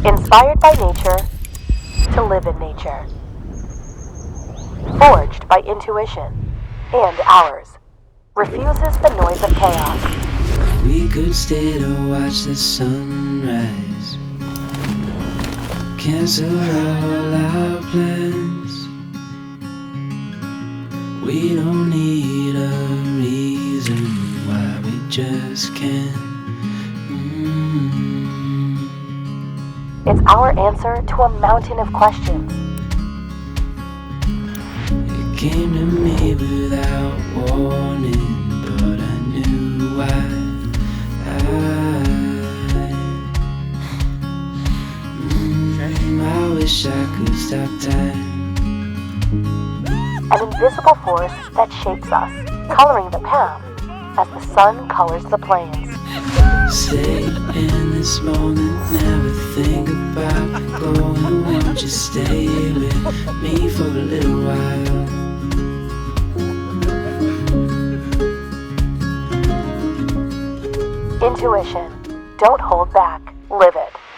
Inspired by nature to live in nature. Forged by intuition and ours. Refuses the noise of chaos. We could stay to watch the sunrise. Cancel all our plans. We don't need a reason why we just can't. It's our answer to a mountain of questions. It came to me without warning, but I knew why. I wish I could stop time. An invisible force that shapes us, coloring the path as the sun colors the plains. Stay in this moment, never think about going. Won't you stay with me for a little while? Intuition. Don't hold back. Live it.